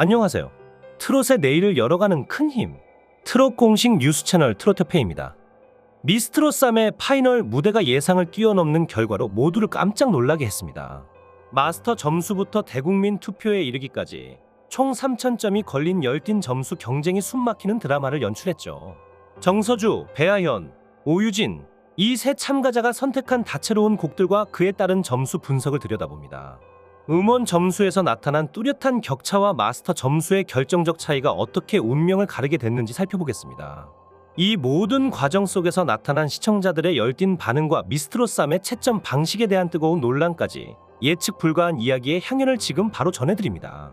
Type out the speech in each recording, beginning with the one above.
안녕하세요. 트롯의 내일을 열어가는 큰 힘. 트롯 공식 뉴스 채널 트로트페이입니다. 미스트롯3의 파이널 무대가 예상을 뛰어넘는 결과로 모두를 깜짝 놀라게 했습니다. 마스터 점수부터 대국민 투표에 이르기까지 총 3,000점이 걸린 열띤 점수 경쟁이 숨막히는 드라마를 연출했죠. 정서주, 배아현, 오유진 이 세 참가자가 선택한 다채로운 곡들과 그에 따른 점수 분석을 들여다봅니다. 음원 점수에서 나타난 뚜렷한 격차와 마스터 점수의 결정적 차이가 어떻게 운명을 가르게 됐는지 살펴보겠습니다. 이 모든 과정 속에서 나타난 시청자들의 열띤 반응과 미스트롯3의 채점 방식에 대한 뜨거운 논란까지 예측 불가한 이야기의 향연을 지금 바로 전해드립니다.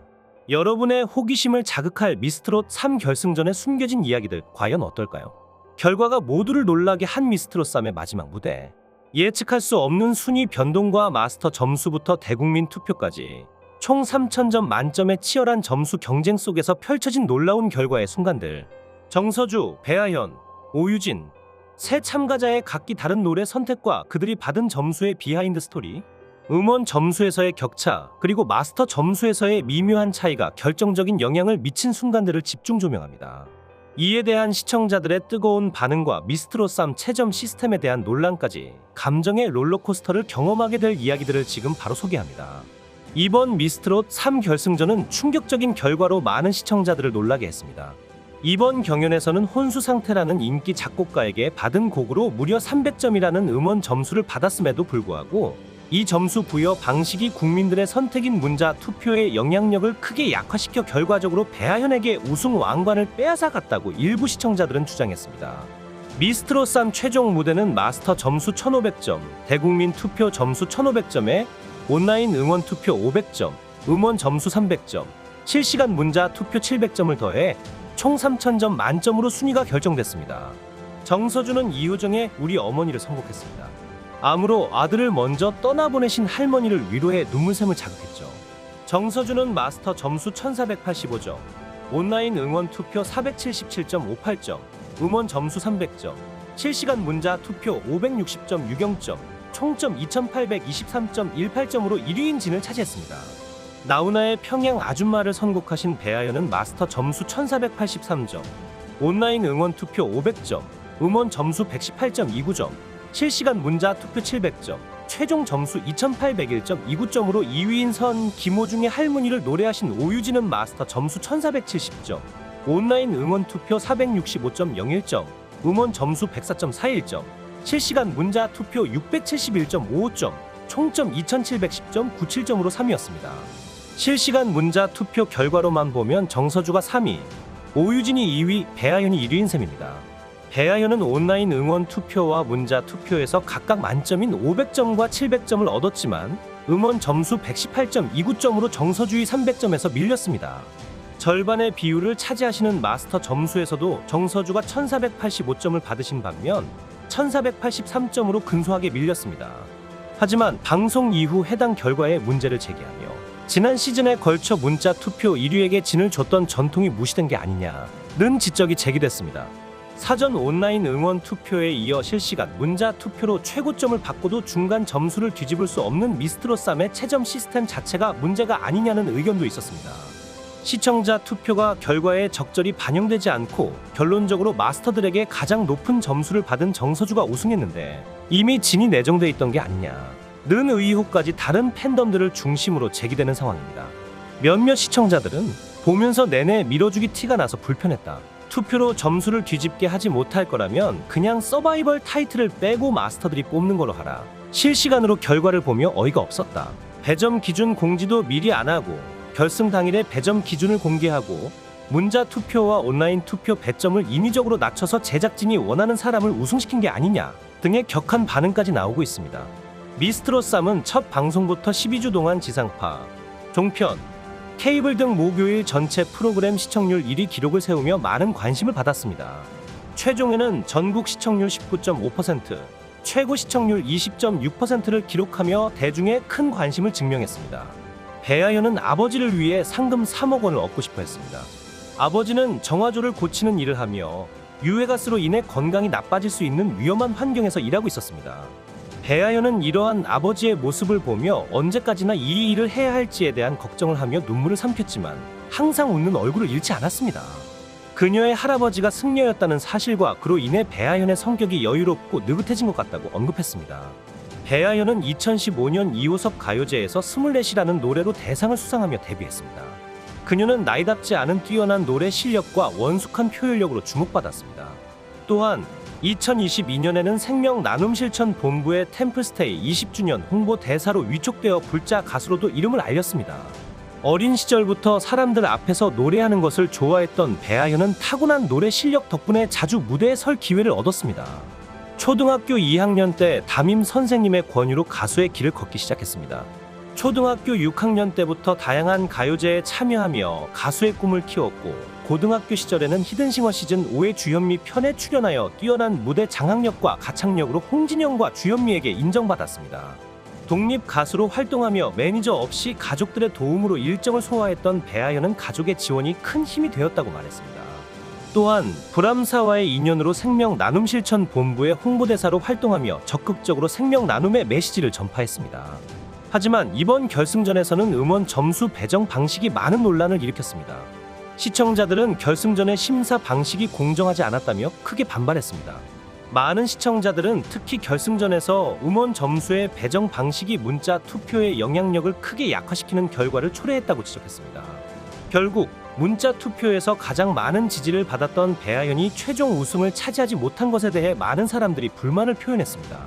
여러분의 호기심을 자극할 미스트롯3 결승전의 숨겨진 이야기들 과연 어떨까요? 결과가 모두를 놀라게 한 미스트롯3의 마지막 무대. 예측할 수 없는 순위 변동과 마스터 점수부터 대국민 투표까지 총 3,000점 만점의 치열한 점수 경쟁 속에서 펼쳐진 놀라운 결과의 순간들. 정서주, 배아현, 오유진 세 참가자의 각기 다른 노래 선택과 그들이 받은 점수의 비하인드 스토리, 음원 점수에서의 격차, 그리고 마스터 점수에서의 미묘한 차이가 결정적인 영향을 미친 순간들을 집중 조명합니다. 이에 대한 시청자들의 뜨거운 반응과 미스트롯3 채점 시스템에 대한 논란까지 감정의 롤러코스터를 경험하게 될 이야기들을 지금 바로 소개합니다. 이번 미스트롯3 결승전은 충격적인 결과로 많은 시청자들을 놀라게 했습니다. 이번 경연에서는 혼수 상태라는 인기 작곡가에게 받은 곡으로 무려 300점이라는 음원 점수를 받았음에도 불구하고 이 점수 부여 방식이 국민들의 선택인 문자 투표의 영향력을 크게 약화시켜 결과적으로 배아현에게 우승 왕관을 빼앗아 갔다고 일부 시청자들은 주장했습니다. 미스트롯3 최종 무대는 마스터 점수 1,500점, 대국민 투표 점수 1,500점에 온라인 응원 투표 500점, 음원 점수 300점, 실시간 문자 투표 700점을 더해 총 3,000점 만점으로 순위가 결정됐습니다. 정서주는 이효정의 우리 어머니를 선곡했습니다. 암으로 아들을 먼저 떠나보내신 할머니를 위로해 눈물샘을 자극했죠. 정서주는 마스터 점수 1,485점, 온라인 응원 투표 477.58점, 음원 점수 300점, 실시간 문자 투표 560점 유경점, 총점 2,823.18점으로 1위인 진을 차지했습니다. 나훈아의 평양 아줌마를 선곡하신 배아현은 마스터 점수 1,483점, 온라인 응원 투표 500점, 음원 점수 118.29점, 실시간 문자 투표 700점, 최종 점수 2801.29점으로 2위인 선 김호중의 할머니를 노래하신 오유진은 마스터 점수 1470점, 온라인 응원 투표 465.01점, 음원 점수 104.41점, 실시간 문자 투표 671.55점, 총점 2710.97점으로 3위였습니다. 실시간 문자 투표 결과로만 보면 정서주가 3위, 오유진이 2위, 배아현이 1위인 셈입니다. 배아현은 온라인 응원 투표와 문자 투표에서 각각 만점인 500점과 700점을 얻었지만 음원 점수 118.29점으로 정서주의 300점에서 밀렸습니다. 절반의 비율을 차지하시는 마스터 점수에서도 정서주가 1,485점을 받으신 반면 1,483점으로 근소하게 밀렸습니다. 하지만 방송 이후 해당 결과에 문제를 제기하며 지난 시즌에 걸쳐 문자 투표 1위에게 진을 줬던 전통이 무시된 게 아니냐는 지적이 제기됐습니다. 사전 온라인 응원 투표에 이어 실시간 문자 투표로 최고점을 받고도 중간 점수를 뒤집을 수 없는 미스트롯3의 채점 시스템 자체가 문제가 아니냐는 의견도 있었습니다. 시청자 투표가 결과에 적절히 반영되지 않고 결론적으로 마스터들에게 가장 높은 점수를 받은 정서주가 우승했는데 이미 진이 내정돼 있던 게 아니냐는 의혹까지 다른 팬덤들을 중심으로 제기되는 상황입니다. 몇몇 시청자들은 보면서 내내 밀어주기 티가 나서 불편했다. 투표로 점수를 뒤집게 하지 못할 거라면 그냥 서바이벌 타이틀을 빼고 마스터들이 뽑는 걸로 하라. 실시간으로 결과를 보며 어이가 없었다. 배점 기준 공지도 미리 안 하고 결승 당일에 배점 기준을 공개하고 문자 투표와 온라인 투표 배점을 인위적으로 낮춰서 제작진이 원하는 사람을 우승시킨 게 아니냐 등의 격한 반응까지 나오고 있습니다. 미스트롯3은 첫 방송부터 12주 동안 지상파, 종편, 케이블 등 목요일 전체 프로그램 시청률 1위 기록을 세우며 많은 관심을 받았습니다. 최종에는 전국 시청률 19.5%, 최고 시청률 20.6%를 기록하며 대중의 큰 관심을 증명했습니다. 배아현은 아버지를 위해 상금 3억 원을 얻고 싶어 했습니다. 아버지는 정화조를 고치는 일을 하며 유해가스로 인해 건강이 나빠질 수 있는 위험한 환경에서 일하고 있었습니다. 배아현은 이러한 아버지의 모습을 보며 언제까지나 이 일을 해야 할지에 대한 걱정을 하며 눈물을 삼켰지만 항상 웃는 얼굴을 잃지 않았습니다. 그녀의 할아버지가 승려였다는 사실과 그로 인해 배아연의 성격이 여유롭고 느긋해진 것 같다고 언급했습니다. 배아연은 2015년 이호섭 가요제에서 24이라는 노래로 대상을 수상하며 데뷔했습니다. 그녀는 나이답지 않은 뛰어난 노래 실력과 원숙한 표현력으로 주목받았습니다. 또한 2022년에는 생명 나눔 실천 본부의 템플스테이 20주년 홍보 대사로 위촉되어 불자 가수로도 이름을 알렸습니다. 어린 시절부터 사람들 앞에서 노래하는 것을 좋아했던 배아연은 타고난 노래 실력 덕분에 자주 무대에 설 기회를 얻었습니다. 초등학교 2학년 때 담임 선생님의 권유로 가수의 길을 걷기 시작했습니다. 초등학교 6학년 때부터 다양한 가요제에 참여하며 가수의 꿈을 키웠고, 고등학교 시절에는 히든싱어 시즌 5의 주현미 편에 출연하여 뛰어난 무대 장악력과 가창력으로 홍진영과 주현미에게 인정받았습니다. 독립 가수로 활동하며 매니저 없이 가족들의 도움으로 일정을 소화했던 배아연은 가족의 지원이 큰 힘이 되었다고 말했습니다. 또한 브람사와의 인연으로 생명 나눔 실천 본부의 홍보대사로 활동하며 적극적으로 생명 나눔의 메시지를 전파했습니다. 하지만 이번 결승전에서는 음원 점수 배정 방식이 많은 논란을 일으켰습니다. 시청자들은 결승전의 심사 방식이 공정하지 않았다며 크게 반발했습니다. 많은 시청자들은 특히 결승전에서 음원 점수의 배정 방식이 문자 투표의 영향력을 크게 약화시키는 결과를 초래했다고 지적했습니다. 결국 문자 투표에서 가장 많은 지지를 받았던 배아연이 최종 우승을 차지하지 못한 것에 대해 많은 사람들이 불만을 표현했습니다.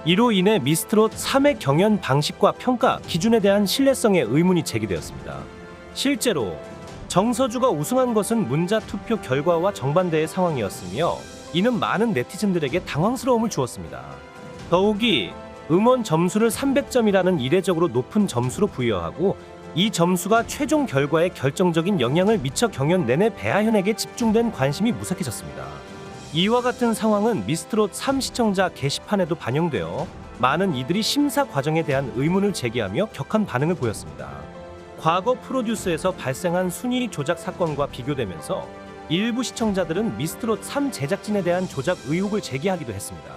이로 인해 미스트롯 3의 경연 방식과 평가 기준에 대한 신뢰성에 의문이 제기되었습니다. 실제로 정서주가 우승한 것은 문자 투표 결과와 정반대의 상황이었으며, 이는 많은 네티즌들에게 당황스러움을 주었습니다. 더욱이 음원 점수를 300점이라는 이례적으로 높은 점수로 부여하고, 이 점수가 최종 결과에 결정적인 영향을 미쳐 경연 내내 배아연에게 집중된 관심이 무색해졌습니다. 이와 같은 상황은 미스트롯 3 시청자 게시판에도 반영되어 많은 이들이 심사 과정에 대한 의문을 제기하며 격한 반응을 보였습니다. 과거 프로듀스에서 발생한 순위 조작 사건과 비교되면서 일부 시청자들은 미스트롯 3 제작진에 대한 조작 의혹을 제기하기도 했습니다.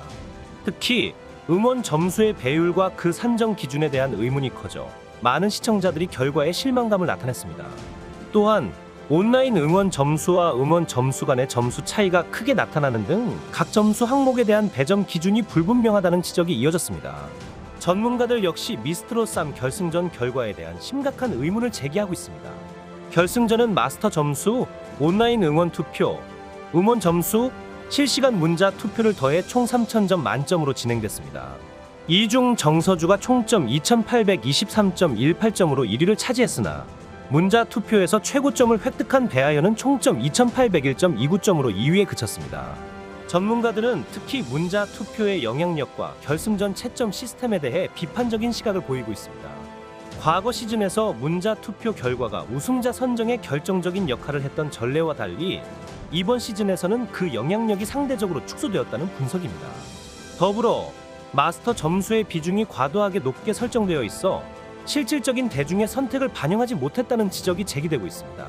특히 음원 점수의 배율과 그 산정 기준에 대한 의문이 커져 많은 시청자들이 결과에 실망감을 나타냈습니다. 또한 온라인 응원 점수와 음원 점수 간의 점수 차이가 크게 나타나는 등 각 점수 항목에 대한 배점 기준이 불분명하다는 지적이 이어졌습니다. 전문가들 역시 미스트롯 3 결승전 결과에 대한 심각한 의문을 제기하고 있습니다. 결승전은 마스터 점수, 온라인 응원 투표, 음원 점수, 실시간 문자 투표를 더해 총 3,000점 만점으로 진행됐습니다. 이 중 정서주가 총점 2,823.18점으로 1위를 차지했으나, 문자 투표에서 최고점을 획득한 배아연은 총점 2,801.29점으로 2위에 그쳤습니다. 전문가들은 특히 문자 투표의 영향력과 결승전 채점 시스템에 대해 비판적인 시각을 보이고 있습니다. 과거 시즌에서 문자 투표 결과가 우승자 선정에 결정적인 역할을 했던 전례와 달리 이번 시즌에서는 그 영향력이 상대적으로 축소되었다는 분석입니다. 더불어 마스터 점수의 비중이 과도하게 높게 설정되어 있어 실질적인 대중의 선택을 반영하지 못했다는 지적이 제기되고 있습니다.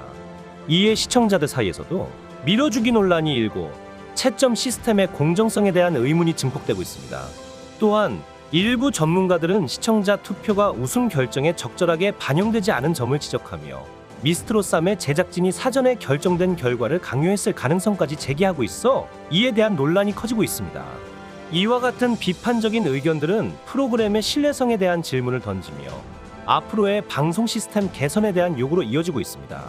이에 시청자들 사이에서도 밀어주기 논란이 일고 채점 시스템의 공정성에 대한 의문이 증폭되고 있습니다. 또한 일부 전문가들은 시청자 투표가 우승 결정에 적절하게 반영되지 않은 점을 지적하며 미스트롯 3의 제작진이 사전에 결정된 결과를 강요했을 가능성까지 제기하고 있어 이에 대한 논란이 커지고 있습니다. 이와 같은 비판적인 의견들은 프로그램의 신뢰성에 대한 질문을 던지며 앞으로의 방송 시스템 개선에 대한 요구로 이어지고 있습니다.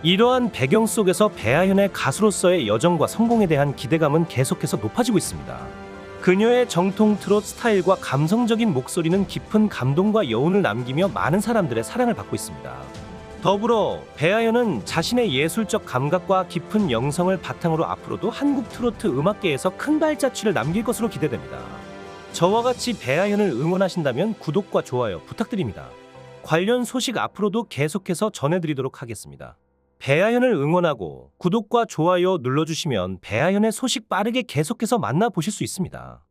이러한 배경 속에서 배아연의 가수로서의 여정과 성공에 대한 기대감은 계속해서 높아지고 있습니다. 그녀의 정통 트롯 스타일과 감성적인 목소리는 깊은 감동과 여운을 남기며 많은 사람들의 사랑을 받고 있습니다. 더불어 배아연은 자신의 예술적 감각과 깊은 영성을 바탕으로 앞으로도 한국 트로트 음악계에서 큰 발자취를 남길 것으로 기대됩니다. 저와 같이 배아연을 응원하신다면 구독과 좋아요 부탁드립니다. 관련 소식 앞으로도 계속해서 전해드리도록 하겠습니다. 배아연을 응원하고 구독과 좋아요 눌러주시면 배아연의 소식 빠르게 계속해서 만나보실 수 있습니다.